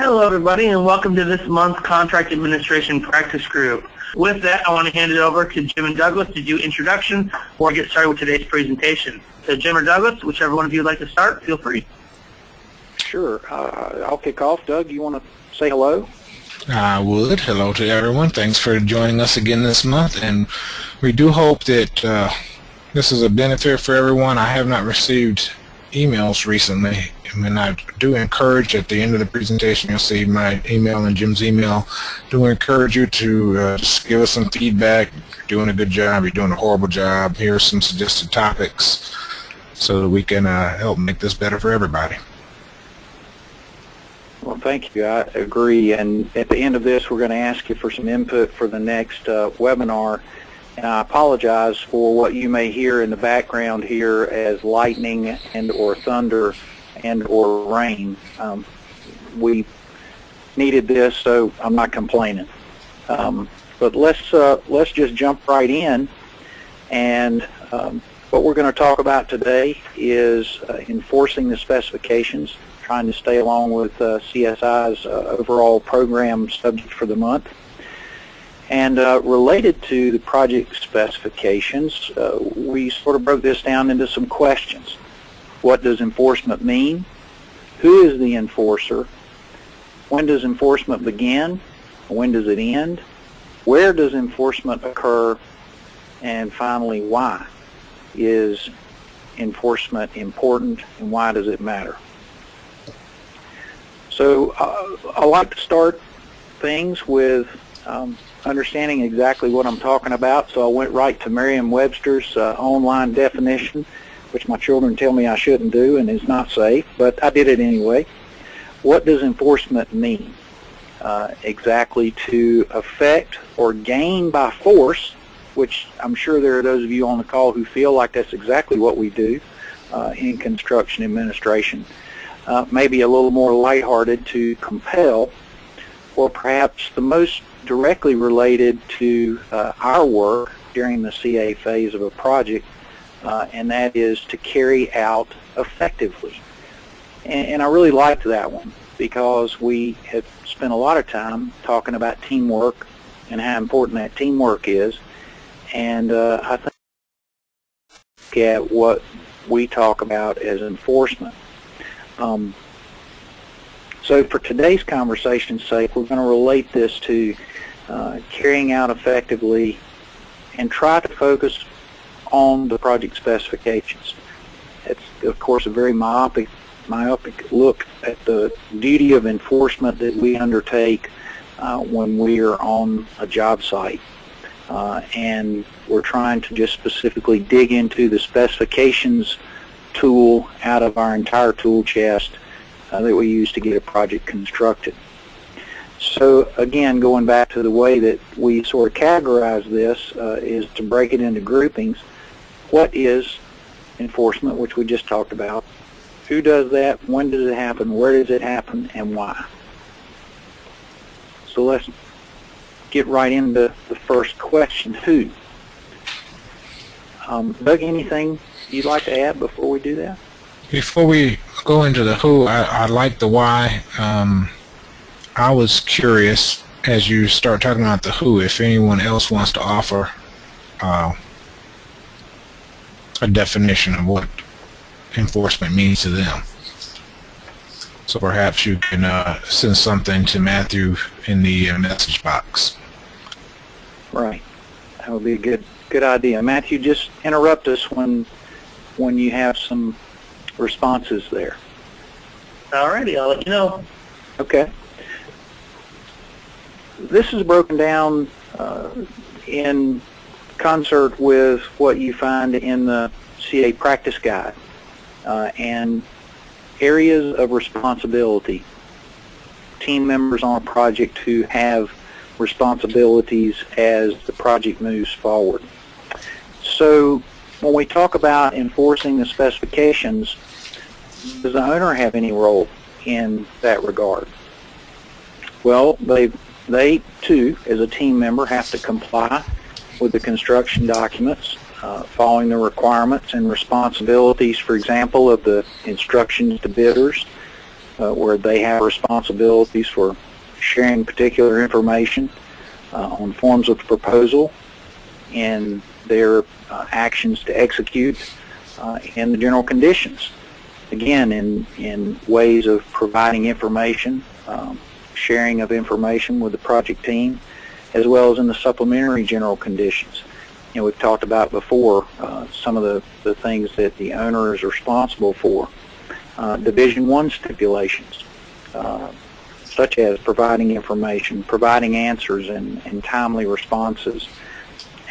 Hello everybody and welcome to this month's Contract Administration Practice Group. With that, I want to hand it over to Jim and Douglas to do introduction or get started with today's presentation. So Jim or Douglas, whichever one of you would like to start, feel free. Sure. I'll kick off. Doug, you want to say hello? I would. Hello to everyone. Thanks for joining us again this month, and we do hope that this is a benefit for everyone. I have not received emails recently, and I do encourage at the end of the presentation, you'll see my email and Jim's email. Do encourage you to just give us some feedback. You're doing a good job. You're doing a horrible job. Here are some suggested topics so that we can help make this better for everybody. Well, thank you. I agree. And at the end of this, we're going to ask you for some input for the next webinar. And I apologize for what you may hear in the background here as lightning and or thunder and or rain. We needed this, so I'm not complaining. But let's just jump right in. And what we're going to talk about today is enforcing the specifications, trying to stay along with CSI's overall program subject for the month. And related to the project specifications, we sort of broke this down into some questions. What does enforcement mean? Who is the enforcer? When does enforcement begin? When does it end? Where does enforcement occur? And finally, why is enforcement important and why does it matter? So I like to start things with understanding exactly what I'm talking about, so I went right to Merriam-Webster's online definition, which my children tell me I shouldn't do and is not safe, but I did it anyway. What does enforcement mean? Exactly to affect or gain by force, which I'm sure there are those of you on the call who feel like that's exactly what we do in construction administration. Maybe a little more lighthearted, to compel, or perhaps the most directly related to our work during the CA phase of a project, and that is to carry out effectively. And I really liked that one because we have spent a lot of time talking about teamwork and how important that teamwork is, and I think at what we talk about as enforcement. So for today's conversation's sake, we're going to relate this to carrying out effectively and try to focus on the project specifications. It's, of course, a very myopic look at the duty of enforcement that we undertake when we are on a job site. And we're trying to just specifically dig into the specifications tool out of our entire tool chest that we use to get a project constructed. So again, going back to the way that we sort of categorize this is to break it into groupings. What is enforcement, which we just talked about? Who does that? When does it happen? Where does it happen? And why? So let's get right into the first question, who? Doug, anything you'd like to add before we do that? Before we go into the who, I like the why. I was curious, as you start talking about the who, if anyone else wants to offer a definition of what enforcement means to them. So perhaps you can send something to Matthew in the message box. Right. That would be a good idea. Matthew, just interrupt us when you have some responses there. Alrighty, I'll let you know. Okay. This is broken down in concert with what you find in the CA practice guide and areas of responsibility. Team members on a project who have responsibilities as the project moves forward. So when we talk about enforcing the specifications, does the owner have any role in that regard? Well, they too, as a team member, have to comply with the construction documents, following the requirements and responsibilities, for example, of the instructions to bidders, where they have responsibilities for sharing particular information on forms of proposal and their actions to execute and the general conditions. Again, in ways of providing information, sharing of information with the project team, as well as in the supplementary general conditions. You know, we've talked about before some of the things that the owner is responsible for. Division 1 stipulations, such as providing information, providing answers and timely responses,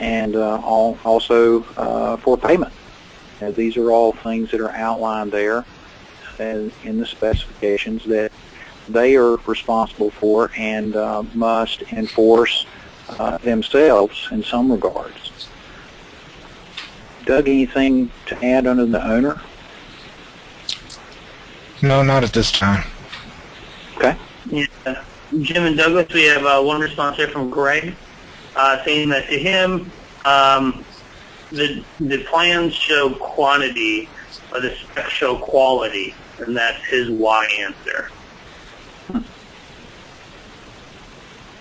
and also for payment. These are all things that are outlined there in the specifications that they are responsible for and must enforce themselves in some regards. Doug, anything to add under the owner? No, not at this time. Okay. Yeah. Jim and Douglas, we have one response here from Greg saying that to him, the plans show quantity, but the specs show quality, and that's his why answer.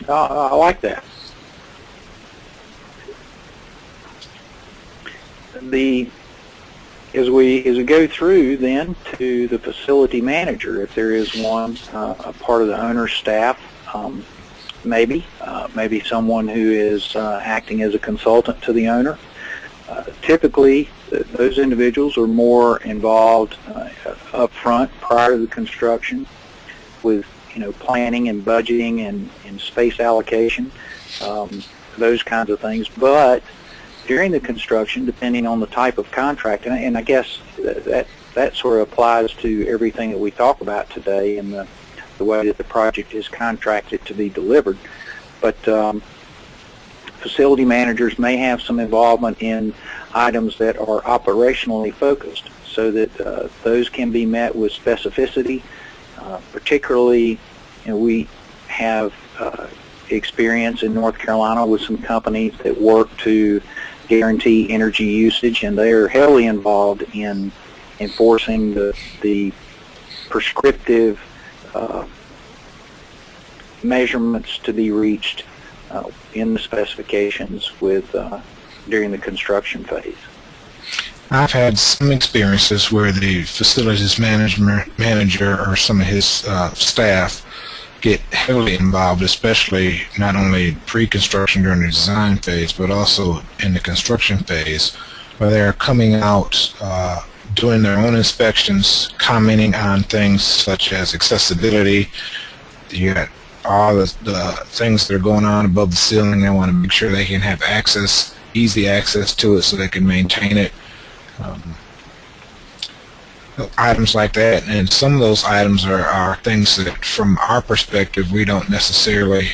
I like that. As we go through then to the facility manager, if there is one, a part of the owner's staff, maybe someone who is acting as a consultant to the owner. Typically, those individuals are more involved up front prior to the construction with planning and budgeting and space allocation, those kinds of things. But during the construction, depending on the type of contract, and I guess that sort of applies to everything that we talk about today and the way that the project is contracted to be delivered. But facility managers may have some involvement in items that are operationally focused so that those can be met with specificity. Particularly, we have experience in North Carolina with some companies that work to guarantee energy usage, and they are heavily involved in enforcing the prescriptive measurements to be reached in the specifications during the construction phase. I've had some experiences where the facilities manager or some of his staff get heavily involved, especially not only pre-construction during the design phase, but also in the construction phase, where they're coming out, doing their own inspections, commenting on things such as accessibility. You got all the things that are going on above the ceiling. They want to make sure they can have access, easy access to it so they can maintain it. Items like that, and some of those items are things that from our perspective we're not necessarily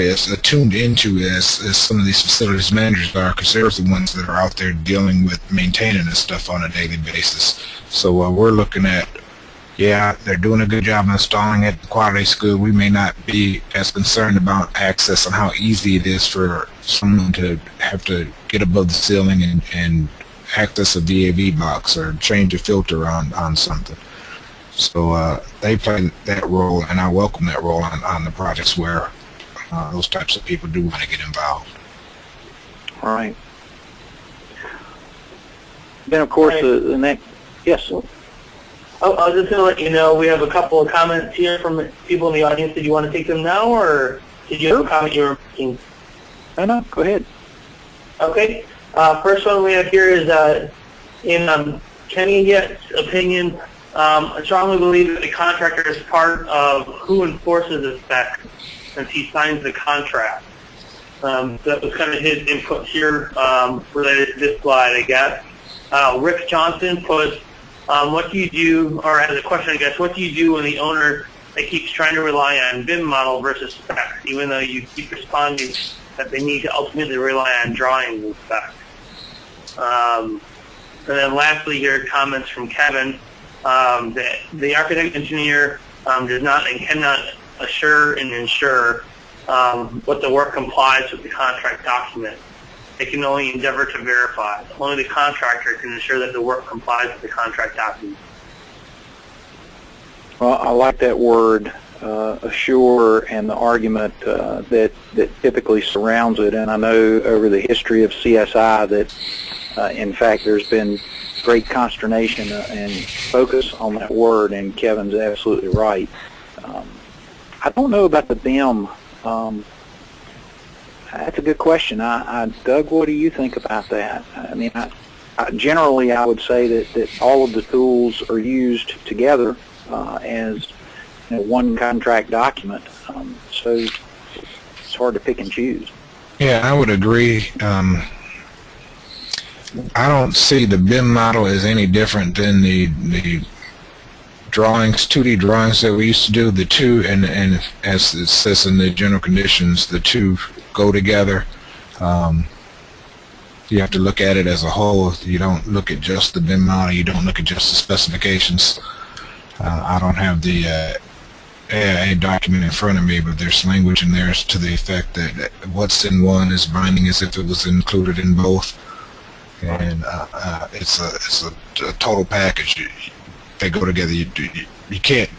as attuned into as some of these facilities managers are, because they're the ones that are out there dealing with maintaining this stuff on a daily basis. So we're looking at, yeah, they're doing a good job installing it, the quality's good. We may not be as concerned about access and how easy it is for someone to have to get above the ceiling and access a VAV box or change a filter on something. So they play that role, and I welcome that role on the projects where those types of people do want to get involved. All right. Then, of course, the next... Yes. I was just going to let you know we have a couple of comments here from people in the audience. Did you want to take them now, or did you have a comment you were making? No, go ahead. Okay. First one we have here is in Kenny Yett's opinion, I strongly believe that the contractor is part of who enforces the spec since he signs the contract. That was kind of his input here related to this slide, I guess. Rick Johnson put, what do you do, or as a question, I guess, what do you do when the owner keeps trying to rely on BIM model versus specs, even though you keep responding that they need to ultimately rely on drawings and specs? And then lastly here, comments from Kevin, that the architect engineer does not and cannot assure and ensure what the work complies with the contract document. They can only endeavor to verify. Only the contractor can ensure that the work complies with the contract document. Well, I like that word, assure, and the argument that typically surrounds it. And I know over the history of CSI that, in fact, there's been great consternation and focus on that word, and Kevin's absolutely right. I don't know about the BIM. That's a good question. Doug, what do you think about that? I mean, generally, I would say that all of the tools are used together as one contract document. So it's hard to pick and choose. Yeah, I would agree. I don't see the BIM model as any different than the drawings, 2D drawings that we used to do. The two, and as it says in the general conditions, the two go together. You have to look at it as a whole. You don't look at just the BIM model. You don't look at just the specifications. I don't have the AIA document in front of me, but there's language in there to the effect that what's in one is binding as if it was included in both. And it's a total package. They go together. You can't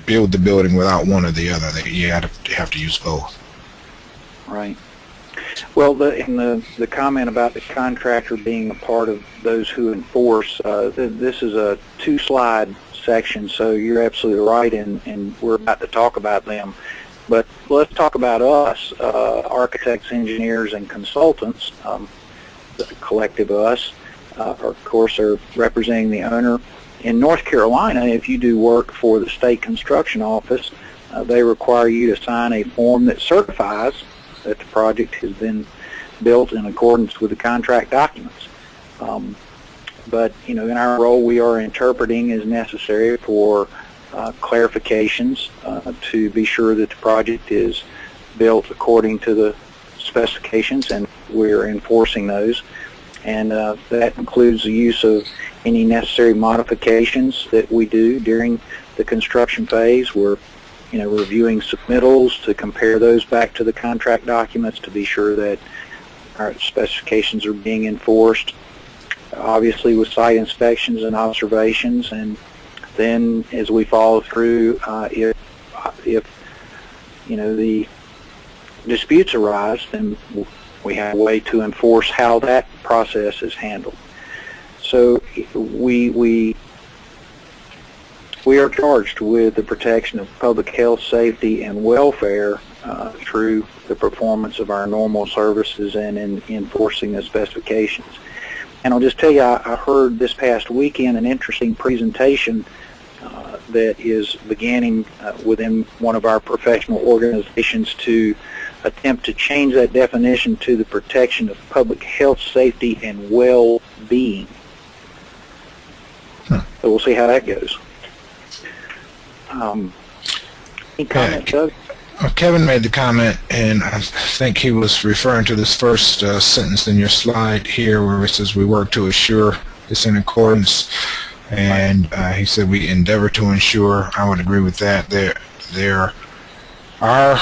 build the building without one or the other. You have to use both. Right. Well, in the comment about the contractor being a part of those who enforce, this is a 2-slide section, so you're absolutely right, and we're about to talk about them. But let's talk about us, architects, engineers, and consultants. The collective us, of course, are representing the owner. In North Carolina, if you do work for the state construction office, they require you to sign a form that certifies that the project has been built in accordance with the contract documents. But in our role, we are interpreting as necessary for clarifications to be sure that the project is built according to the specifications, and we're enforcing those. And that includes the use of any necessary modifications that we do during the construction phase. We're reviewing submittals to compare those back to the contract documents to be sure that our specifications are being enforced. Obviously, with site inspections and observations, and then as we follow through, if the disputes arise, then we have a way to enforce how that process is handled. So we are charged with the protection of public health, safety, and welfare through the performance of our normal services and in enforcing the specifications. And I'll just tell you, I heard this past weekend an interesting presentation that is beginning within one of our professional organizations to attempt to change that definition to the protection of public health, safety, and well-being. So we'll see how that goes. Any comment, Doug? Kevin made the comment, and I think he was referring to this first sentence in your slide here where it says we work to assure it's in accordance, and he said we endeavor to ensure. I would agree with that. There are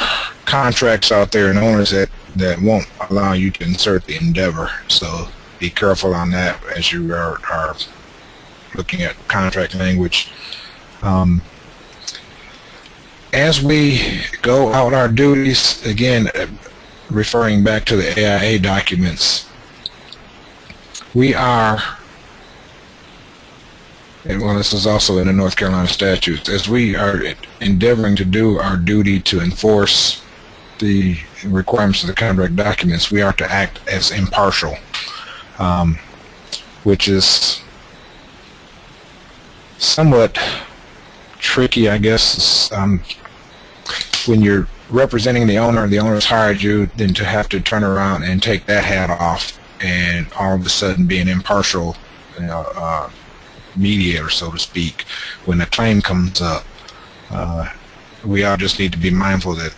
contracts out there and owners that won't allow you to insert the endeavor, so be careful on that as you are looking at contract language. As we go out our duties, again, referring back to the AIA documents, we are, well, this is also in the North Carolina statutes, as we are endeavoring to do our duty to enforce the requirements of the contract documents, we are to act as impartial, which is somewhat tricky, I guess. When you're representing the owner and the owner's hired you, then to have to turn around and take that hat off and all of a sudden be an impartial mediator, so to speak, when a claim comes up. We all just need to be mindful that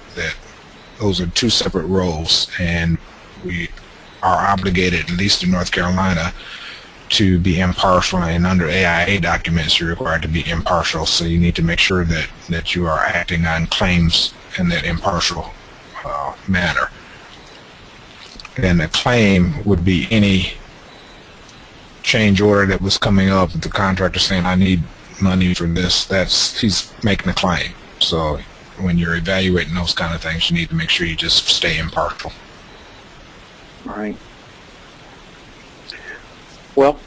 those are two separate roles, and we are obligated, at least in North Carolina, to be impartial, and under AIA documents you're required to be impartial, so you need to make sure that you are acting on claims in that impartial manner. And a claim would be any change order that was coming up with the contractor saying, I need money for this, he's making a claim. So when you're evaluating those kind of things, you need to make sure you just stay impartial. All right. Well,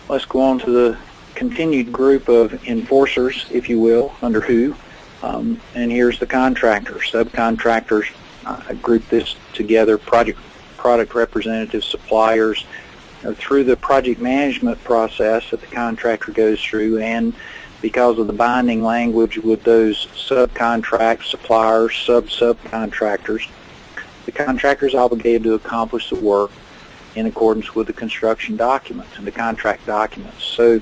let's go on to the continued group of enforcers, if you will, under who. And here's the contractors, subcontractors. I group this together, product representatives, suppliers, through the project management process that the contractor goes through, and because of the binding language with those subcontract suppliers, subcontractors, the contractor is obligated to accomplish the work in accordance with the construction documents and the contract documents. So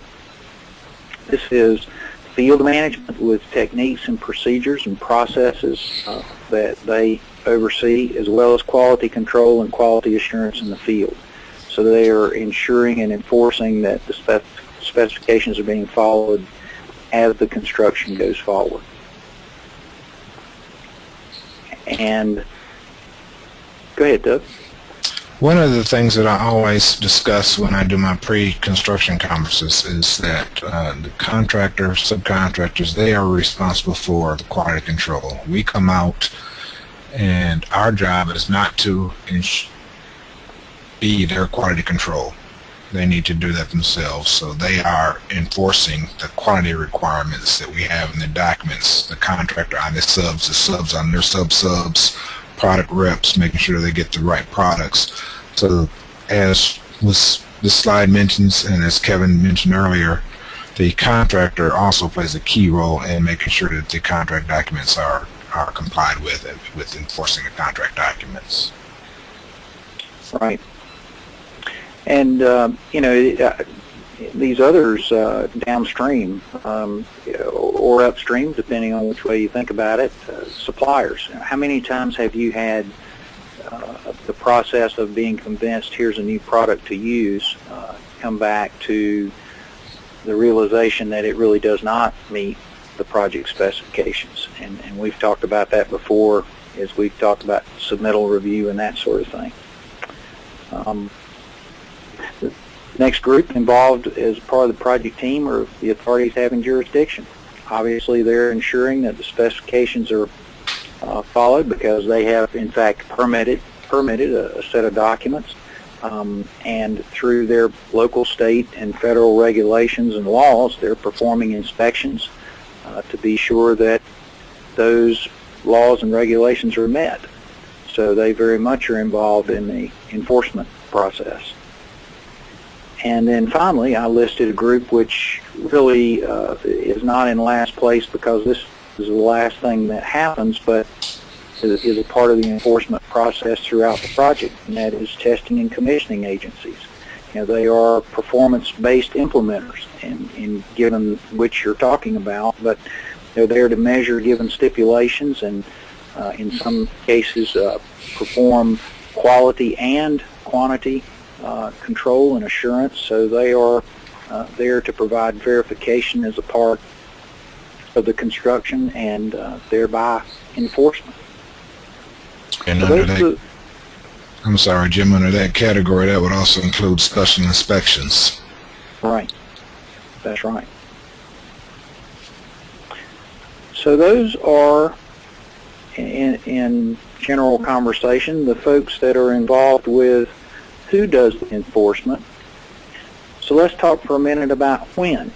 this is field management with techniques and procedures and processes that they oversee, as well as quality control and quality assurance in the field. So they are ensuring and enforcing that the specifications are being followed as the construction goes forward. And go ahead, Doug. One of the things that I always discuss when I do my pre-construction conferences is that the contractor, subcontractors, they are responsible for the quality control. We come out, and our job is not to be their quality control. They need to do that themselves. So they are enforcing the quality requirements that we have in the documents. The contractor on the subs on their subs, product reps, making sure they get the right products. So as this slide mentions, and as Kevin mentioned earlier, the contractor also plays a key role in making sure that the contract documents are complied with enforcing the contract documents. Right. And, these others downstream or upstream, depending on which way you think about it, suppliers. How many times have you had the process of being convinced here's a new product to use come back to the realization that it really does not meet the project specifications? And we've talked about that before, as we've talked about submittal review and that sort of thing. The next group involved as part of the project team are the authorities having jurisdiction. Obviously, they're ensuring that the specifications are followed because they have, in fact, permitted a set of documents, and through their local, state, and federal regulations and laws, they're performing inspections to be sure that those laws and regulations are met. So they very much are involved in the enforcement process. And then finally, I listed a group which really is not in last place because this is the last thing that happens, but is a part of the enforcement process throughout the project, and that is testing and commissioning agencies. They are performance-based implementers, in given which you're talking about, but they're there to measure given stipulations and in some cases perform quality and quantity control and assurance. So they are there to provide verification as a part of the construction and thereby enforcement. And so under that, I'm sorry, Jim, under that category, that would also include special inspections. Right. That's right. So those are, in general conversation, the folks that are involved with who does the enforcement. So let's talk for a minute about when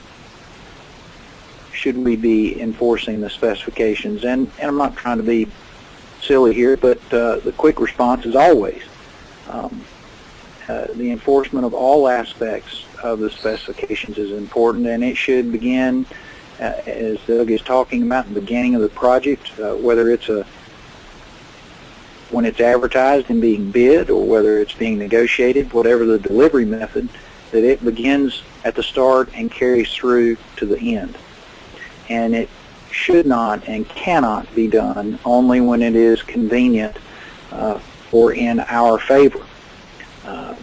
should we be enforcing the specifications. And I'm not trying to be silly here, but the quick response is always. The enforcement of all aspects of the specifications is important, and it should begin, as Doug is talking about, in the beginning of the project, whether it's when it's advertised and being bid, or whether it's being negotiated, whatever the delivery method, that it begins at the start and carries through to the end. And it should not and cannot be done only when it is convenient or in our favor.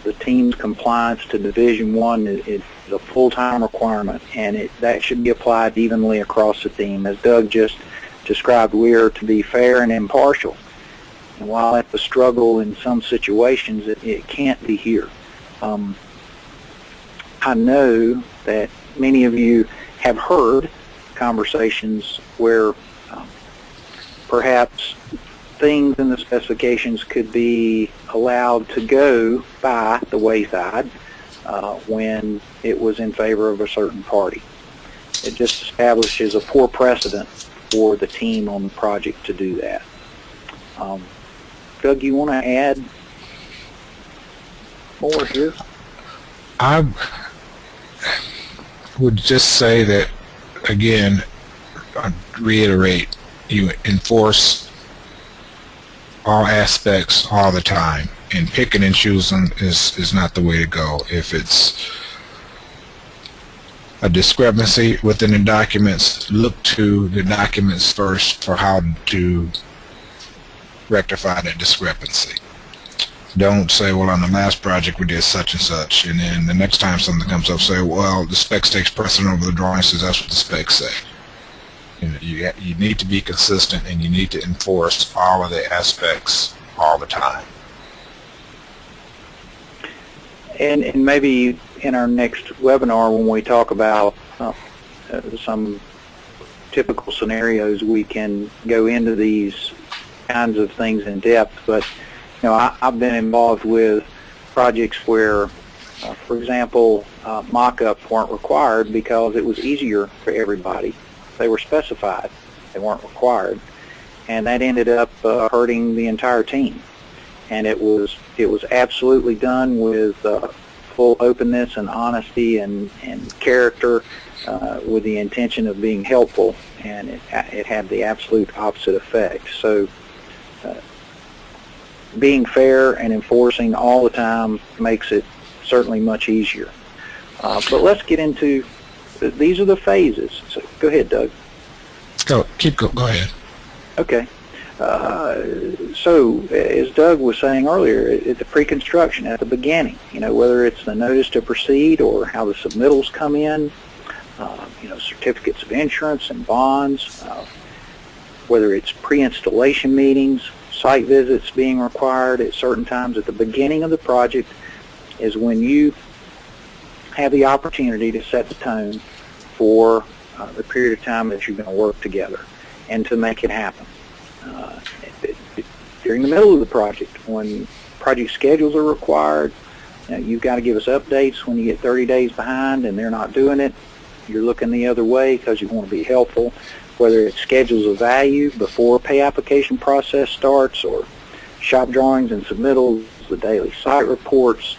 The team's compliance to Division 1 is a full-time requirement, and that should be applied evenly across the team. As Doug just described, we are to be fair and impartial. And while that's a struggle in some situations, it can't be here. I know that many of you have heard conversations where perhaps things in the specifications could be allowed to go by the wayside when it was in favor of a certain party. It just establishes a poor precedent for the team on the project to do that. Doug, you want to add more here? I would just say that, again, I reiterate, you enforce all aspects all the time, and picking and choosing is not the way to go. If it's a discrepancy within the documents, look to the documents first for how to rectify that discrepancy. Don't say, well, on the last project we did such and such, and then the next time something comes up, say, well, the specs takes precedent over the drawing, says that's what the specs say. You need to be consistent, and you need to enforce all of the aspects all the time. And maybe in our next webinar, when we talk about some typical scenarios, we can go into these kinds of things in depth. But I've been involved with projects where, for example, mock-ups weren't required because it was easier for everybody. They were specified. They weren't required. And that ended up hurting the entire team. And it was absolutely done with full openness and honesty and character, with the intention of being helpful, and it had the absolute opposite effect. So being fair and enforcing all the time makes it certainly much easier. But let's get into, these are the phases. So go ahead, Doug. Go ahead. Okay. So, as Doug was saying earlier, at the pre-construction, at the beginning, whether it's the notice to proceed or how the submittals come in, certificates of insurance and bonds, whether it's pre-installation meetings, site visits being required at certain times at the beginning of the project is when you have the opportunity to set the tone for the period of time that you're going to work together and to make it happen. During the middle of the project, when project schedules are required, you've got to give us updates when you get 30 days behind and they're not doing it. You're looking the other way because you want to be helpful, whether it's schedules of value before pay application process starts or shop drawings and submittals, the daily site reports.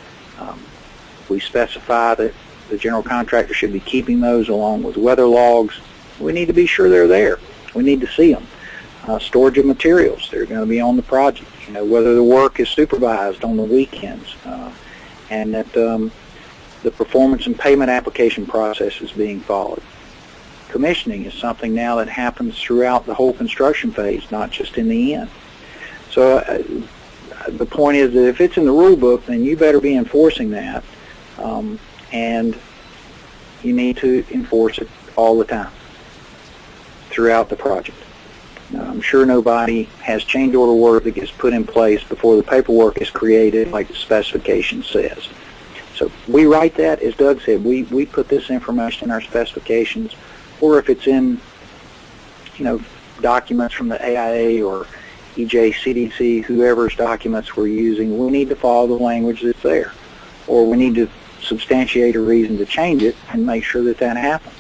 We specify that the general contractor should be keeping those along with weather logs. We need to be sure they're there. We need to see them. Storage of materials, they're going to be on the project, whether the work is supervised on the weekends, and that the performance and payment application process is being followed. Commissioning is something now that happens throughout the whole construction phase, not just in the end. So the point is that if it's in the rule book, then you better be enforcing that, and you need to enforce it all the time throughout the project. Now, I'm sure nobody has change order work that gets put in place before the paperwork is created like the specification says. So we write that, as Doug said, we put this information in our specifications, or if it's in, documents from the AIA or EJ, CDC, whoever's documents we're using, we need to follow the language that's there. Or we need to substantiate a reason to change it and make sure that that happens.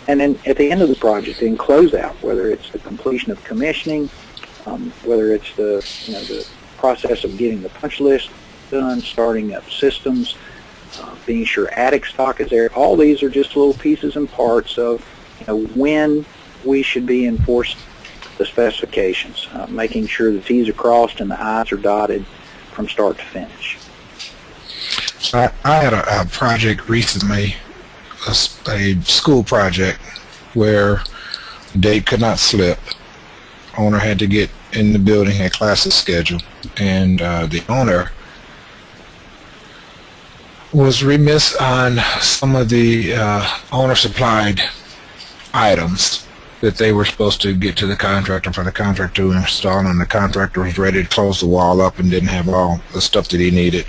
And then at the end of the project, in closeout, whether it's the completion of commissioning, whether it's the process of getting the punch list done, starting up systems, being sure attic stock is there, all these are just little pieces and parts of when we should be enforcing the specifications, making sure the T's are crossed and the I's are dotted from start to finish. So I had a project recently, a school project, where the date could not slip. Owner had to get in the building, had classes scheduled, and the owner was remiss on some of the owner-supplied items that they were supposed to get to the contractor for the contractor to install, and the contractor was ready to close the wall up and didn't have all the stuff that he needed.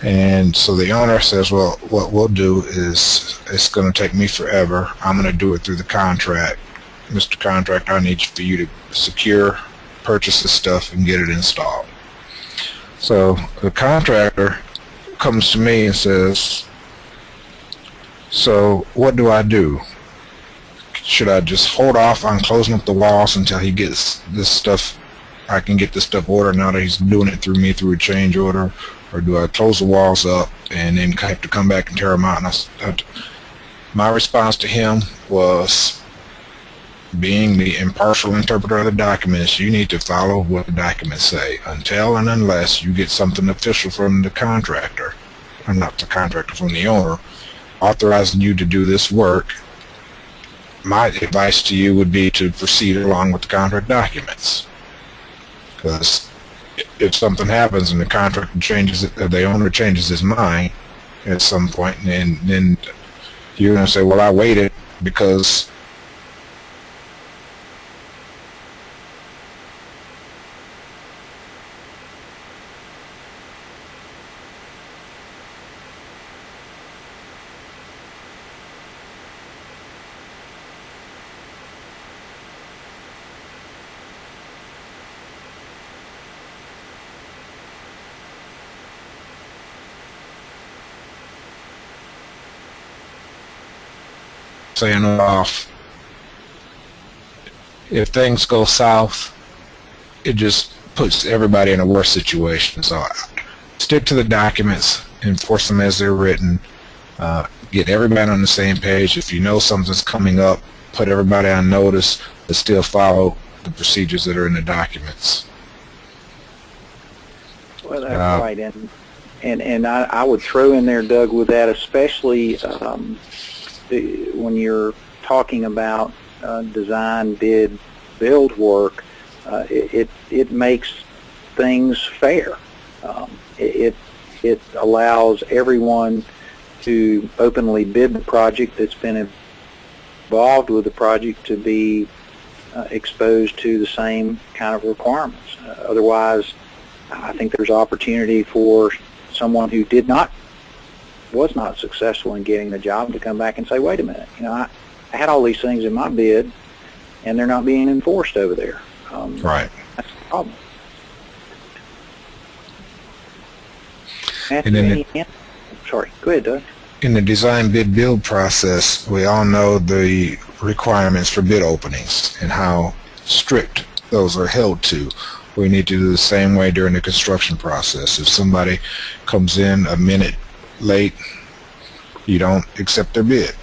And so the owner says, well, what we'll do is, it's going to take me forever. I'm going to do it through the contract. Mr. Contractor, I need for you to secure, purchase the stuff, and get it installed. So the contractor comes to me and says, so what do I do? Should I just hold off on closing up the walls until he gets this stuff, I can get this stuff ordered now that he's doing it through me through a change order? Or do I close the walls up and then have to come back and tear them out? And my response to him was, being the impartial interpreter of the documents, you need to follow what the documents say until and unless you get something official from the contractor, or not the contractor, from the owner, authorizing you to do this work. My advice to you would be to proceed along with the contract documents. Because if something happens and the contractor changes it, the owner changes his mind at some point, and then you're going to say, well, I waited because saying off. If things go south, it just puts everybody in a worse situation. So stick to the documents, enforce them as they're written, get everybody on the same page. If you know something's coming up, put everybody on notice, but still follow the procedures that are in the documents. Well, that's right, and I would throw in there, Doug, with that, especially when you're talking about design, bid, build work, it makes things fair. It allows everyone to openly bid the project that's been involved with the project to be exposed to the same kind of requirements. Otherwise, I think there's opportunity for someone who was not successful in getting the job to come back and say, wait a minute, I had all these things in my bid and they're not being enforced over there. Right. That's the problem. Sorry, go ahead, Doug. In the design bid build process, we all know the requirements for bid openings and how strict those are held to. We need to do the same way during the construction process. If somebody comes in a minute late, you don't accept their bid.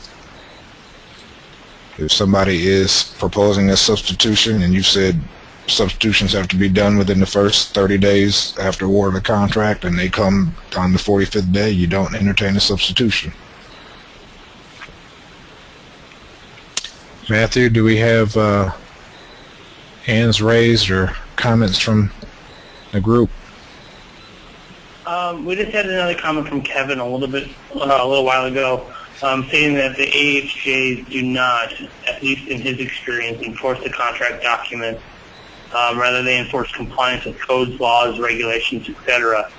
If somebody is proposing a substitution and you said substitutions have to be done within the first 30 days after award of the contract and they come on the 45th day, you don't entertain a substitution. Matthew, do we have hands raised or comments from the group? We just had another comment from Kevin a little while ago, saying that the AHJs do not, at least in his experience, enforce the contract documents. Rather, they enforce compliance with codes, laws, regulations, etc.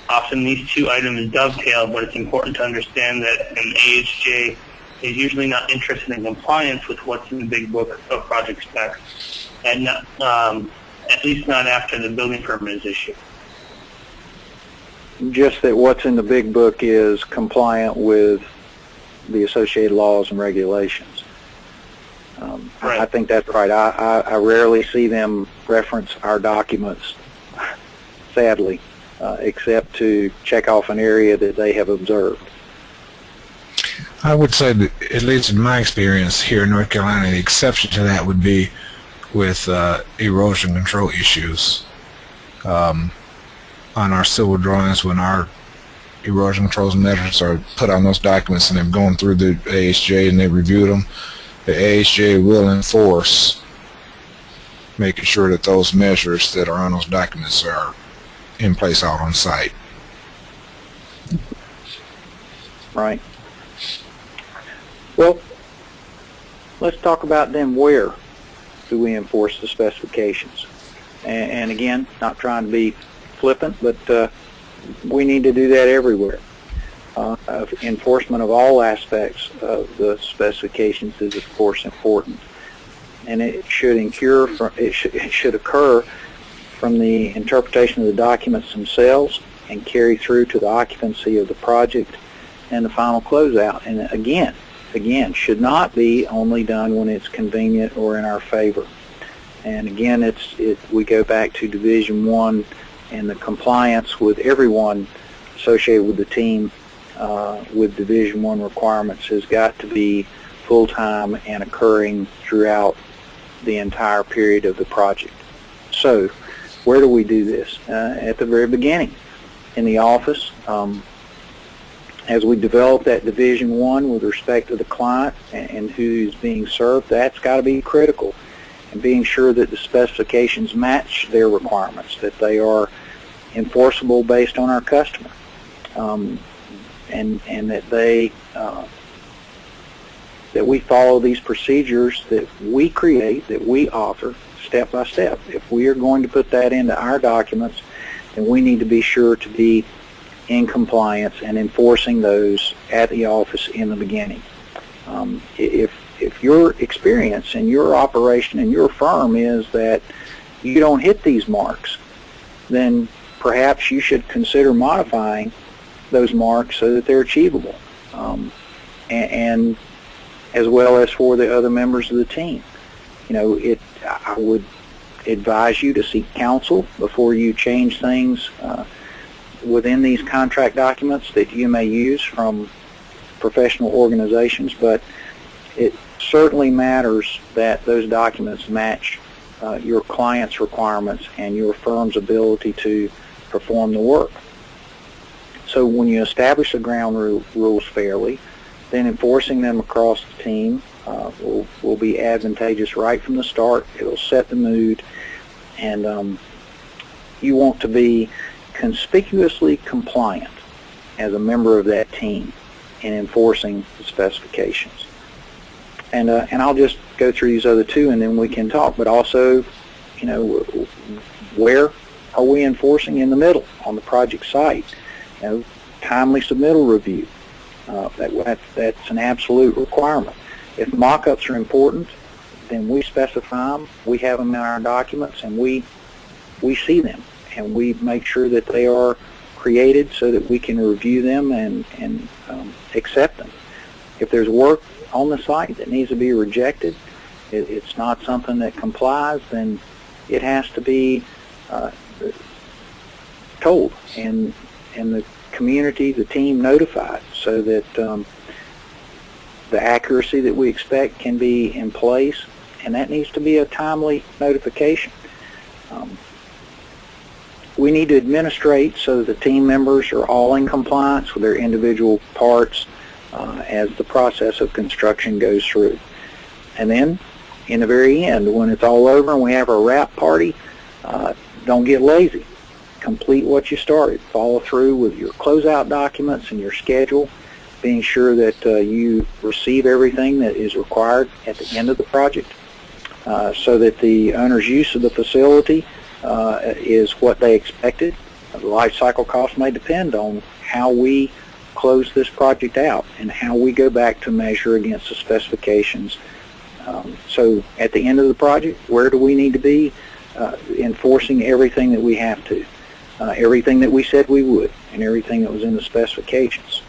Often these two items dovetail, but it's important to understand that an AHJ is usually not interested in compliance with what's in the big book of project specs, and not, at least not after the building permit is issued. Just that what's in the big book is compliant with the associated laws and regulations. Right. I think that's right. I rarely see them reference our documents, sadly, except to check off an area that they have observed. I would say that, at least in my experience here in North Carolina, the exception to that would be with erosion control issues. On our civil drawings, when our erosion controls measures are put on those documents and they've gone through the AHJ and they've reviewed them, the AHJ will enforce making sure that those measures that are on those documents are in place out on site. Right. Well, let's talk about then where do we enforce the specifications. And again, not trying to be flippant, but we need to do that everywhere. Enforcement of all aspects of the specifications is, of course, important, and it should occur from the interpretation of the documents themselves and carry through to the occupancy of the project and the final closeout. And again, should not be only done when it's convenient or in our favor. And again, we go back to Division 1 and the compliance with everyone associated with the team with Division 1 requirements has got to be full-time and occurring throughout the entire period of the project. So, where do we do this? At the very beginning, in the office. As we develop that Division 1 with respect to the client and who's being served, that's got to be critical. And being sure that the specifications match their requirements, that they are enforceable based on our customer, and that that we follow these procedures that we create, that we author, step by step. If we are going to put that into our documents, then we need to be sure to be in compliance and enforcing those at the office in the beginning. If your experience in your operation and your firm is that you don't hit these marks, then perhaps you should consider modifying those marks so that they're achievable, and as well as for the other members of the team. I would advise you to seek counsel before you change things within these contract documents that you may use from professional organizations, but it certainly matters that those documents match your client's requirements and your firm's ability to perform the work. So when you establish the ground rules fairly, then enforcing them across the team will be advantageous right from the start. It'll set the mood, and you want to be conspicuously compliant as a member of that team in enforcing the specifications. And I'll just go through these other two, and then we can talk. But also, where are we enforcing? In the middle, on the project site. Timely submittal review. That's an absolute requirement. If mock-ups are important, then we specify them. We have them in our documents, and we see them, and we make sure that they are created so that we can review them and accept them. If there's work on the site that needs to be rejected, it's not something that complies, then it has to be told and the community, the team notified, so that the accuracy that we expect can be in place, and that needs to be a timely notification. We need to administrate so that the team members are all in compliance with their individual parts as the process of construction goes through. And then, in the very end, when it's all over and we have our wrap party, don't get lazy. Complete what you started. Follow through with your closeout documents and your schedule, being sure that you receive everything that is required at the end of the project, so that the owner's use of the facility is what they expected. The life cycle cost may depend on how we close this project out and how we go back to measure against the specifications. So at the end of the project, where do we need to be? Enforcing everything that we have to, everything that we said we would, and everything that was in the specifications.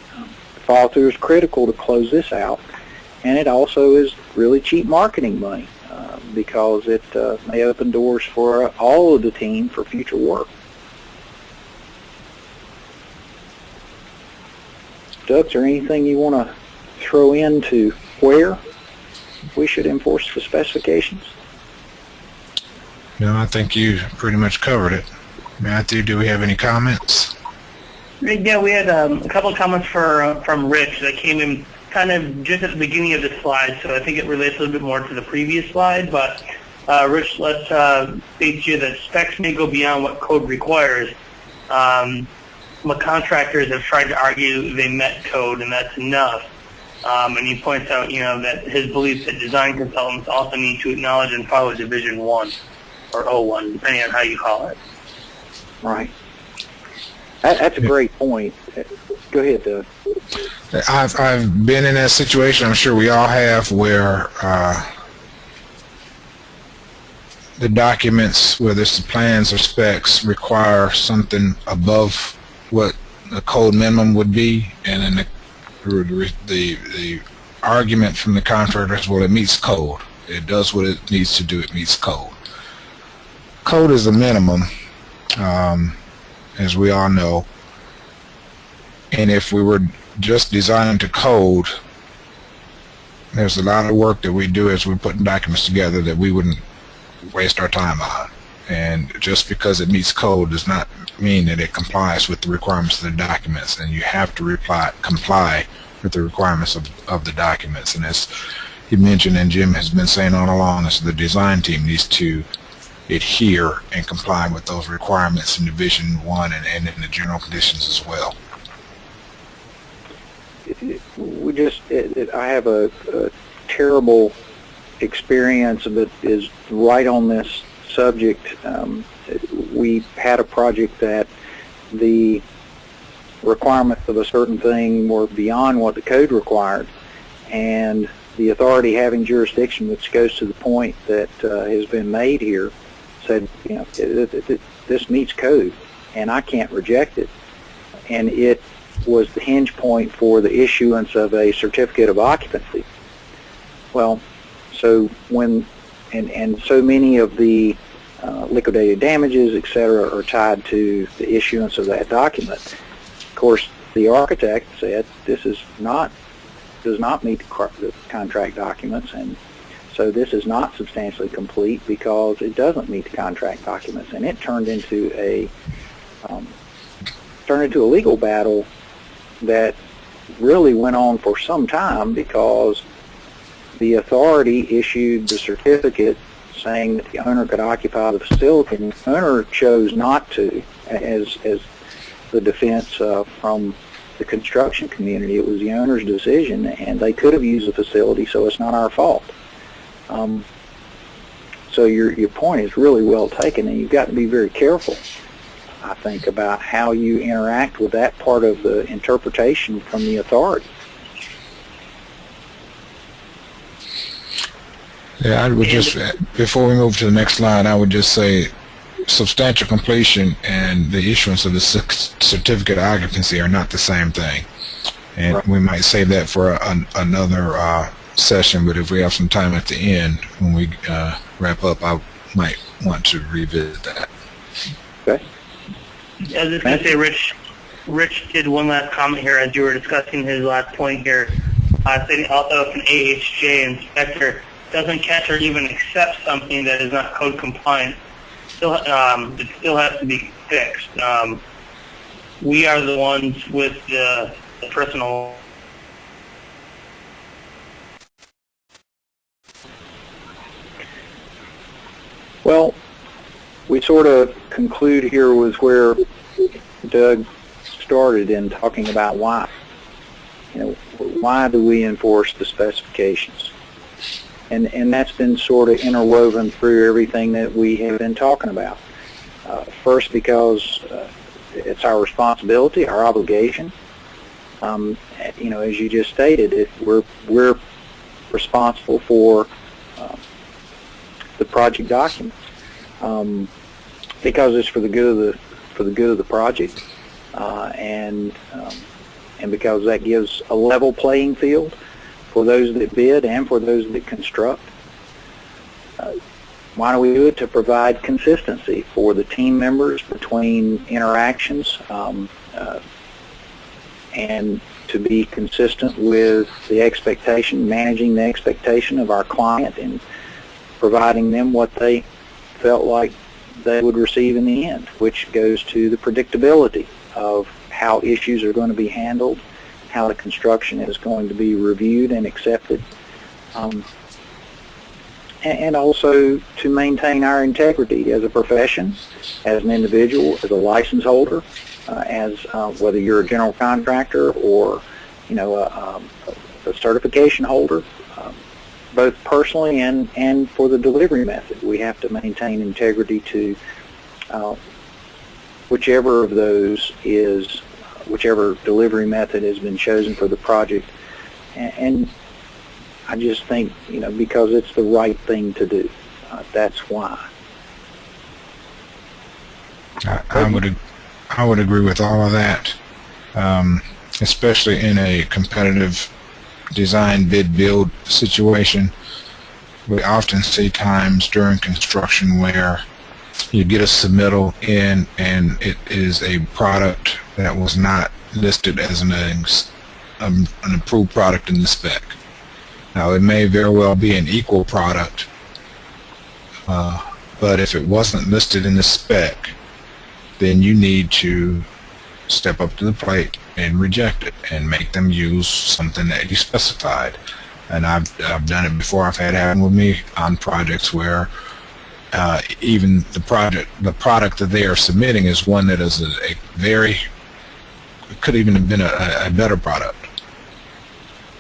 Follow through is critical to close this out, and it also is really cheap marketing money because it may open doors for all of the team for future work. Doug, is there anything you want to throw into where we should enforce the specifications? No, I think you pretty much covered it. Matthew, do we have any comments? Yeah, we had a couple of comments from Rich that came in kind of just at the beginning of the slide, so I think it relates a little bit more to the previous slide. But Rich, let's state to you that specs may go beyond what code requires. What contractors have tried to argue they met code, and that's enough. And he points out, that his belief that design consultants also need to acknowledge and follow Division 1 or O1, depending on how you call it. Right. That's a great point. Go ahead, Doug. I've been in that situation, I'm sure we all have, where the documents, whether it's the plans or specs, require something above what the code minimum would be, and then the argument from the contractor is, well, it meets code. It does what it needs to do. It meets code. Code is the minimum, as we all know. And if we were just designing to code, there's a lot of work that we do as we're putting documents together that we wouldn't waste our time on. And just because it meets code does not mean that it complies with the requirements of the documents, and you have to comply with the requirements of the documents. And as he mentioned, and Jim has been saying all along, is the design team needs to adhere and comply with those requirements in Division 1 and in the general conditions as well. I have a terrible experience that is right on this subject. We had a project that the requirements of a certain thing were beyond what the code required, and the authority having jurisdiction, which goes to the point that has been made here, said, you know, this meets code, and I can't reject it. And it was the hinge point for the issuance of a certificate of occupancy. Well, so when, and so many of the liquidated damages, etc., are tied to the issuance of that document. Of course, the architect said this does not meet the contract documents, and so this is not substantially complete because it doesn't meet the contract documents, and it turned into a legal battle that really went on for some time because the authority issued the certificate saying that the owner could occupy the facility, and the owner chose not to, as the defense from the construction community. It was the owner's decision, and they could have used the facility, so it's not our fault. So your point is really well taken, and you've got to be very careful, I think, about how you interact with that part of the interpretation from the authority. Yeah, I would just, before we move to the next slide, I would just say substantial completion and the issuance of the certificate of occupancy are not the same thing. And right, we might save that for another session, but if we have some time at the end when we wrap up, I might want to revisit that. Okay. I was just going to say, Rich did one last comment here as you were discussing his last point here, stating also if an AHJ inspector doesn't catch or even accept something that is not code compliant, it still has to be fixed. We are the ones with the personal. Well, we sort of conclude here with where Doug started in talking about why. You know, why do we enforce the specifications? And that's been sort of interwoven through everything that we have been talking about. First, because it's our responsibility, our obligation. You know, as you just stated, we're responsible for the project documents because it's for the good of the project, and because that gives a level playing field for those that bid and for those that construct. Why do we do it? To provide consistency for the team members between interactions, and to be consistent with the expectation, managing the expectation of our client and providing them what they felt like they would receive in the end, which goes to the predictability of how issues are going to be handled, how the construction is going to be reviewed and accepted, and also to maintain our integrity as a profession, as an individual, as a license holder, as whether you're a general contractor or, you know, a certification holder, both personally and for the delivery method. We have to maintain integrity to whichever of those is, whichever delivery method has been chosen for the project. And I just think, because it's the right thing to do. That's why. I would agree with all of that, especially in a competitive design bid build situation. We often see times during construction where you get a submittal in and it is a product that was not listed as an approved product in the spec. Now, it may very well be an equal product, but if it wasn't listed in the spec, then you need to step up to the plate and reject it and make them use something that you specified. And I've done it before. I've had it happen with me on projects where even the product that they are submitting is one that is it could even have been a better product.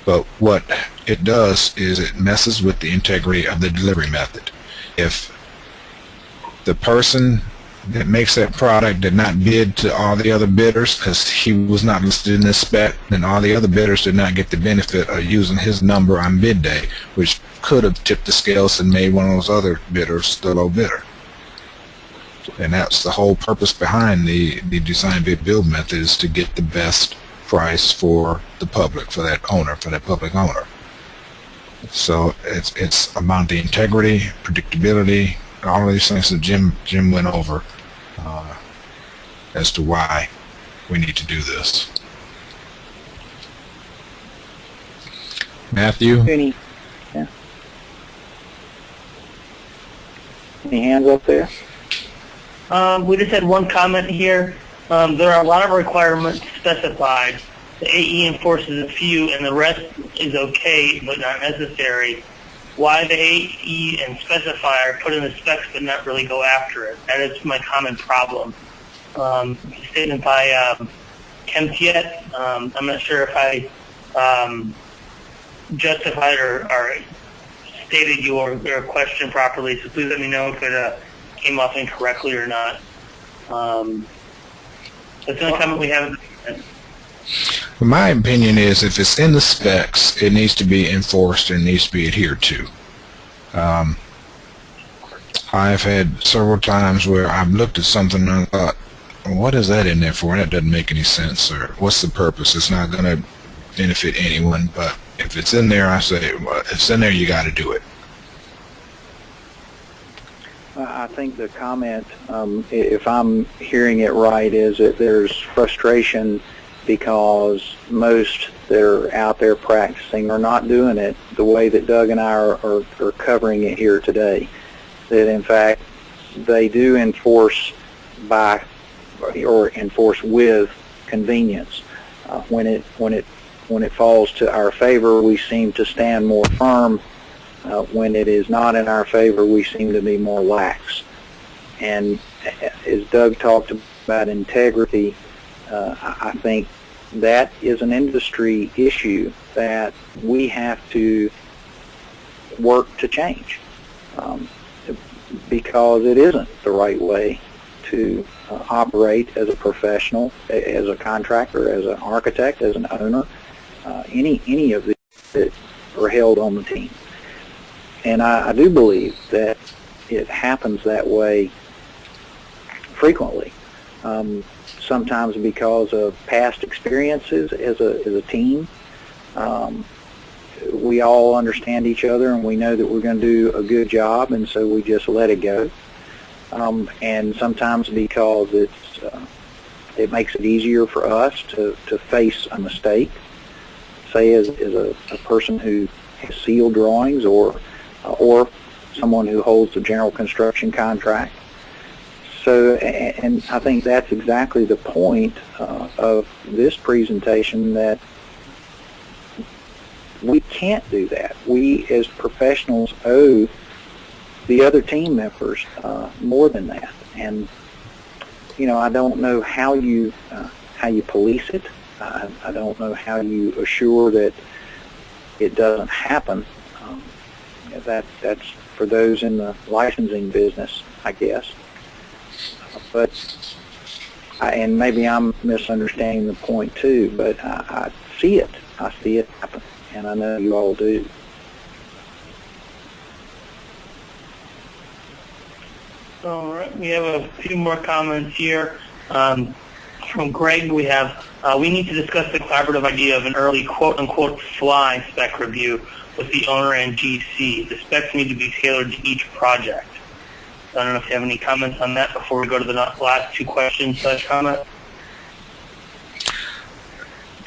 But what it does is it messes with the integrity of the delivery method. If the person that makes that product did not bid to all the other bidders because he was not listed in this spec, then all the other bidders did not get the benefit of using his number on bid day, which could have tipped the scales and made one of those other bidders the low bidder. And that's the whole purpose behind the design bid build method, is to get the best price for the public, for that public owner. So it's about the integrity, predictability, all of these things that Jim went over as to why we need to do this. Matthew? Any hands up there? We just had one comment here. There are a lot of requirements specified. The AE enforces a few, and the rest is okay but not necessary. Why the AE and specifier put in the specs but not really go after it? That is my common problem. Statement by Kemtiet. I'm not sure if I justified or stated your question properly, so please let me know if it came off incorrectly or not. That's the only comment we have. My opinion is, if it's in the specs, it needs to be enforced and needs to be adhered to. I've had several times where I've looked at something and I thought, what is that in there for? That doesn't make any sense. Or what's the purpose? It's not going to benefit anyone. But if it's in there, I say, well, if it's in there, you got to do it. I think the comment, if I'm hearing it right, is that there's frustration because most that are out there practicing are not doing it the way that Doug and I are covering it here today. That in fact they do enforce by or enforce with convenience. When it falls to our favor, we seem to stand more firm. When it is not in our favor, we seem to be more lax. And as Doug talked about integrity, I think that is an industry issue that we have to work to change, because it isn't the right way to operate as a professional, as a contractor, as an architect, as an owner, any of these that are held on the team. And I do believe that it happens that way frequently, sometimes because of past experiences as a team. We all understand each other and we know that we're going to do a good job, and so we just let it go. And sometimes because it makes it easier for us to face a mistake, say as a person who has sealed drawings or someone who holds a general construction contract. So, and I think that's exactly the point of this presentation, that we can't do that. We as professionals owe the other team members more than that. And I don't know how you police it. I don't know how you assure that it doesn't happen. That's for those in the licensing business, I guess. But and maybe I'm misunderstanding the point too, but I see it. I see it happen, and I know you all do. All right, we have a few more comments here. From Greg, we have, we need to discuss the collaborative idea of an early quote-unquote fly spec review with the owner and GC. The specs need to be tailored to each project. So I don't know if you have any comments on that before we go to the last two questions comment.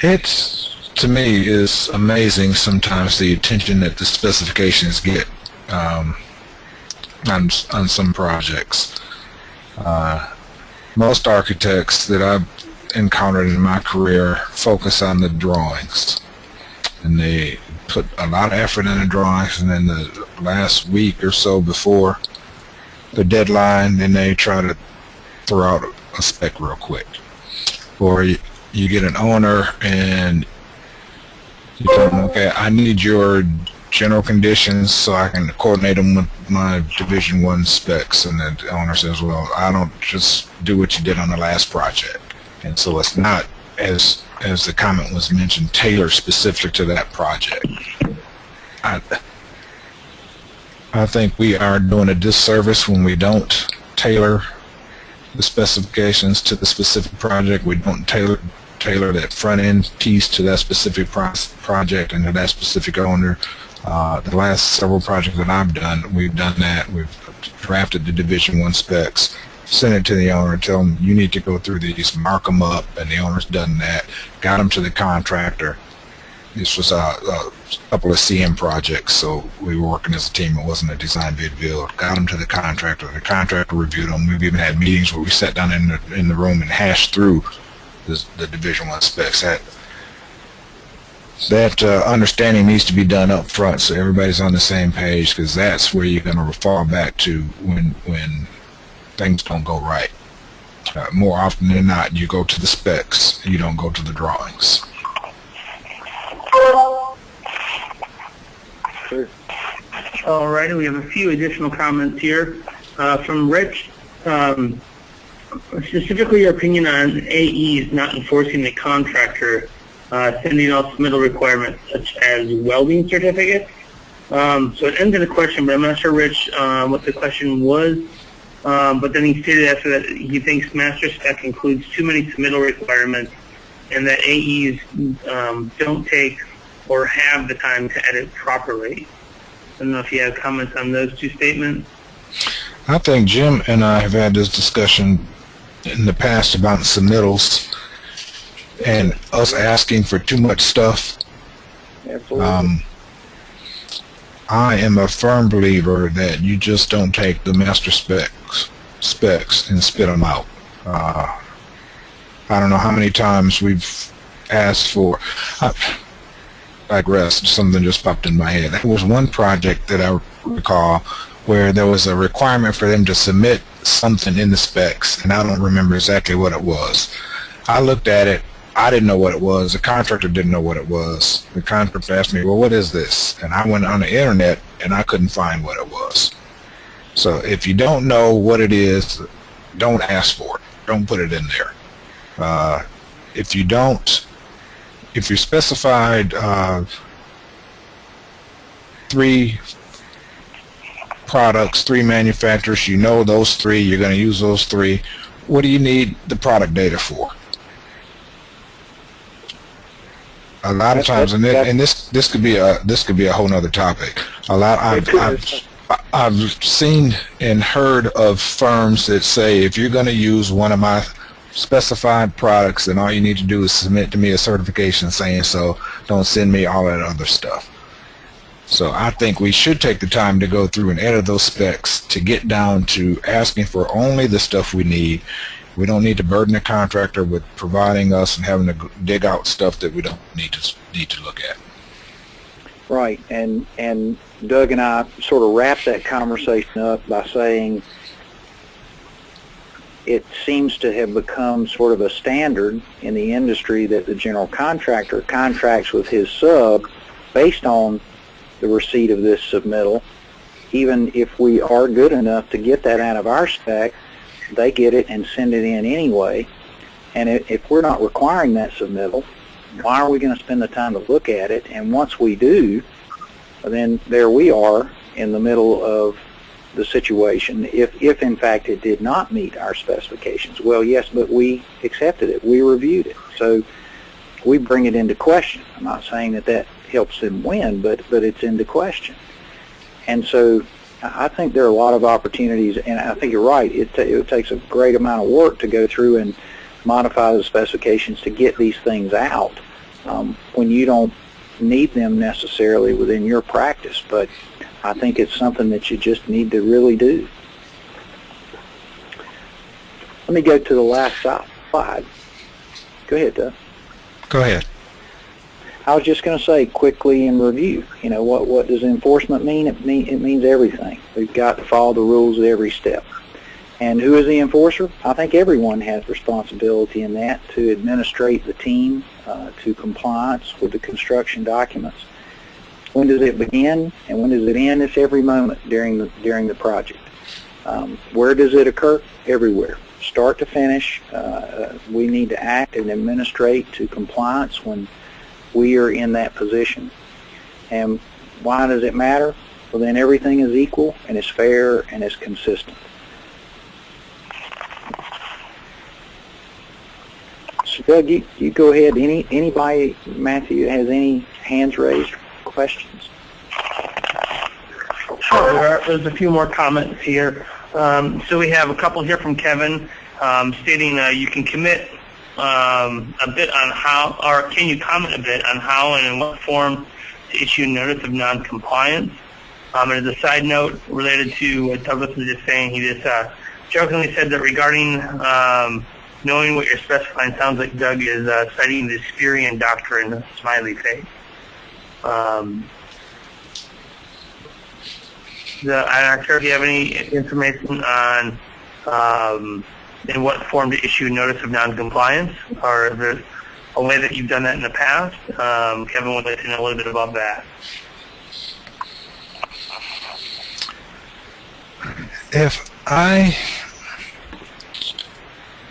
It's, to me, is amazing sometimes the attention that the specifications get on some projects. Most architects that I've encountered in my career focus on the drawings, and they put a lot of effort in the drawings, and then the last week or so before the deadline, then they try to throw out a spec real quick. Or you get an owner and you tell them, okay, I need your general conditions so I can coordinate them with my Division 1 specs, and the owner says, well, I don't just do what you did on the last project. And so it's not, as the comment was mentioned, tailored specific to that project. I think we are doing a disservice when we don't tailor the specifications to the specific project. We don't tailor that front end piece to that specific project and to that specific owner. The last several projects that I've done, we've done that. We've drafted the Division 1 specs, sent it to the owner, tell them you need to go through these, mark them up, and the owner's done that. Got them to the contractor. This was a couple of CM projects, so we were working as a team. It wasn't a design bid build. Got them to the contractor. The contractor reviewed them. We've even had meetings where we sat down in the room and hashed through the Division 1 specs. That understanding needs to be done up front so everybody's on the same page, because that's where you're going to fall back to when things don't go right. More often than not, you go to the specs, you don't go to the drawings. Sure. All right, we have a few additional comments here from Rich. Specifically, your opinion on AEs not enforcing the contractor sending out submittal requirements such as welding certificates. So it ends in a question, but I'm not sure, Rich, what the question was. But then he stated after that he thinks master spec includes too many submittal requirements and that AEs don't take or have the time to edit properly. I don't know if you have comments on those two statements. I think Jim and I have had this discussion in the past about submittals and us asking for too much stuff. Absolutely. I am a firm believer that you just don't take the master specs and spit them out. I don't know how many times we've asked for. I digress. Something just popped in my head. There was one project that I recall where there was a requirement for them to submit something in the specs, and I don't remember exactly what it was. I looked at it. I didn't know what it was. The contractor didn't know what it was. The contractor asked me, well, what is this? And I went on the internet, and I couldn't find what it was. So if you don't know what it is, don't ask for it. Don't put it in there. If you specified 3 products, 3 manufacturers, you know those 3, you're going to use those 3, what do you need the product data for? A lot of times, and this could be a whole nother topic. I've seen and heard of firms that say if you're going to use one of my specified products, then all you need to do is submit to me a certification saying so. Don't send me all that other stuff. So I think we should take the time to go through and edit those specs to get down to asking for only the stuff we need. We don't need to burden the contractor with providing us and having to dig out stuff that we don't need to look at. Right, and Doug and I sort of wrapped that conversation up by saying it seems to have become sort of a standard in the industry that the general contractor contracts with his sub based on the receipt of this submittal. Even if we are good enough to get that out of our spec, they get it and send it in anyway. And if we're not requiring that submittal, why are we going to spend the time to look at it? And once we do, then there we are in the middle of the situation. If in fact it did not meet our specifications, well, yes, but we accepted it. We reviewed it. So we bring it into question. I'm not saying that helps them win, but it's into question. And so I think there are a lot of opportunities, and I think you're right. It takes a great amount of work to go through and modify the specifications to get these things out when you don't need them necessarily within your practice. But I think it's something that you just need to really do. Let me go to the last slide. Go ahead, Doug. Go ahead. I was just going to say quickly in review, what does enforcement mean? It means everything. We've got to follow the rules at every step. And who is the enforcer? I think everyone has responsibility in that to administrate the team to compliance with the construction documents. When does it begin and when does it end? It's every moment during the project. Where does it occur? Everywhere. Start to finish, we need to act and administrate to compliance when we are in that position. And why does it matter? Well, then everything is equal and is fair and is consistent. So Doug, you go ahead. Anybody, Matthew, has any hands raised? Questions? Sure. There's a few more comments here. So we have a couple here from Kevin stating you can commit a bit on how, or can you comment a bit on how and in what form to issue a notice of non-compliance? And as a side note related to what Douglas was just saying, he just jokingly said that regarding knowing what you're specifying, sounds like Doug is citing the Spurian doctrine, smiley face. I'm not sure if you have any information on in what form to issue a notice of non-compliance, or is there a way that you've done that in the past? Kevin would like to know a little bit about that. If I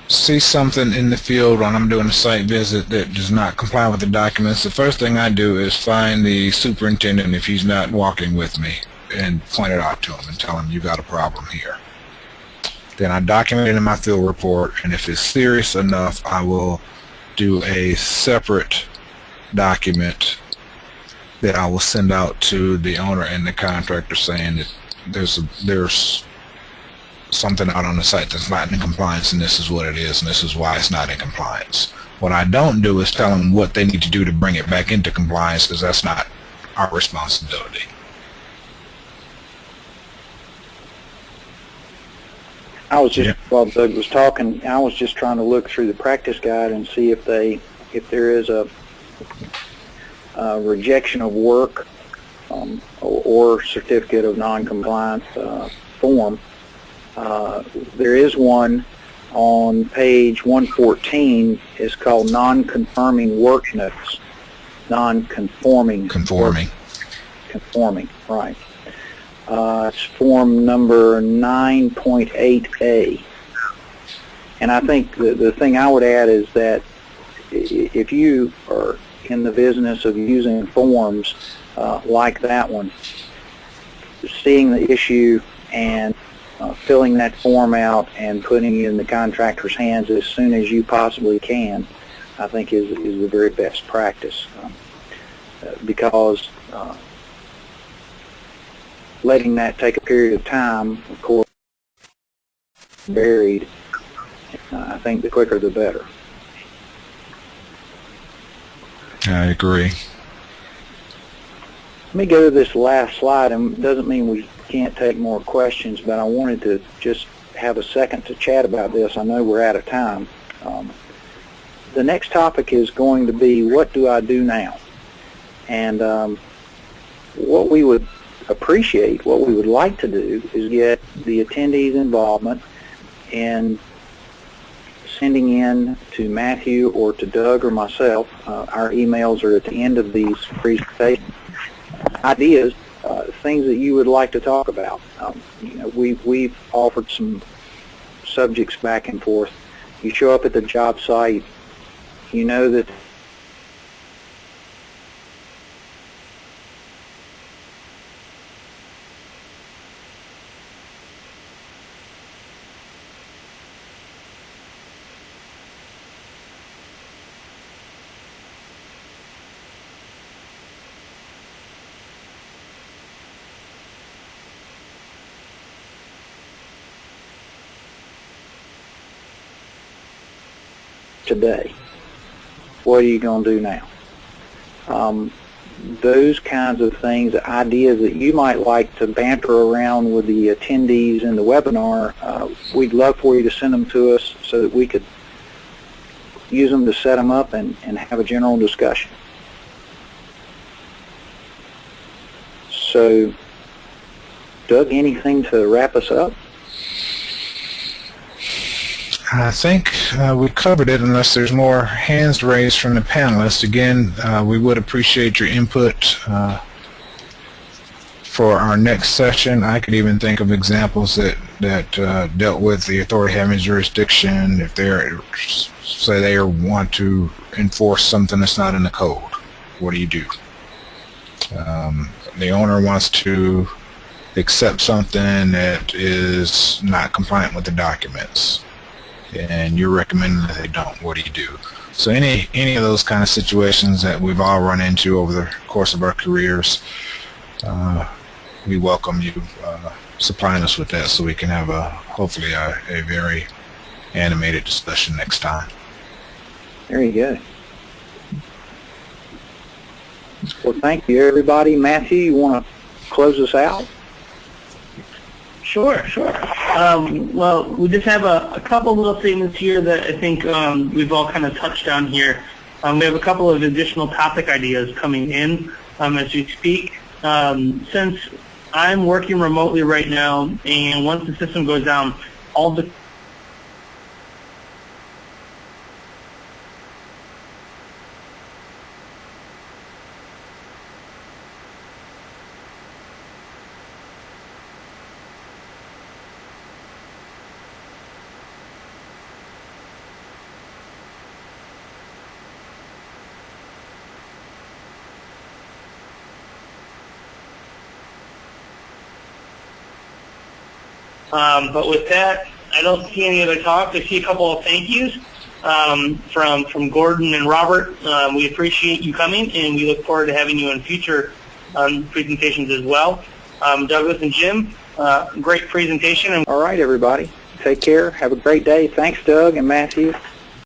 see something in the field when I'm doing a site visit that does not comply with the documents, the first thing I do is find the superintendent if he's not walking with me and point it out to him and tell him you got a problem here. Then I document it in my field report, and if it's serious enough, I will do a separate document that I will send out to the owner and the contractor saying that there's something out on the site that's not in compliance, and this is what it is, and this is why it's not in compliance. What I don't do is tell them what they need to do to bring it back into compliance, because that's not our responsibility. I was just, while Doug was talking, I was just trying to look through the practice guide and see if there is a rejection of work or certificate of non-compliance form. There is one on page 114. It's called non-conforming work notice. Non-conforming. Conforming. Conforming, right. It's form number 9.8A. And I think the thing I would add is that if you are in the business of using forms like that one, seeing the issue and filling that form out and putting it in the contractor's hands as soon as you possibly can, I think is the very best practice. Because letting that take a period of time, of course, buried, I think the quicker the better. I agree. Let me go to this last slide, and it doesn't mean we can't take more questions, but I wanted to just have a second to chat about this. I know we're out of time. The next topic is going to be, what do I do now? And what we would appreciate, what we would like to do, is get the attendees' involvement in sending in to Matthew or to Doug or myself. Our emails are at the end of these presentations. Ideas, things that you would like to talk about. We've offered some subjects back and forth You show up at the job site, you know that today. What are you going to do now? Those kinds of things, ideas that you might like to banter around with the attendees in the webinar, we'd love for you to send them to us so that we could use them to set them up and have a general discussion. So, Doug, anything to wrap us up? I think we covered it unless there's more hands raised from the panelists. Again, we would appreciate your input for our next session. I could even think of examples that dealt with the authority having jurisdiction. If they're, say they want to enforce something that's not in the code, what do you do? The owner wants to accept something that is not compliant with the documents, and you're recommending that they don't. What do you do? So any of those kind of situations that we've all run into over the course of our careers, we welcome you supplying us with that so we can have hopefully a very animated discussion next time. There you go. Well, thank you, everybody. Matthew, you want to close us out? Sure. Well, we just have a couple little things here that I think we've all kind of touched on here. We have a couple of additional topic ideas coming in as we speak. Since I'm working remotely right now, and once the system goes down, all the but with that, I don't see any other talks. I see a couple of thank yous from Gordon and Robert. We appreciate you coming, and we look forward to having you in future presentations as well. Douglas and Jim, great presentation. All right, everybody. Take care. Have a great day. Thanks, Doug and Matthew.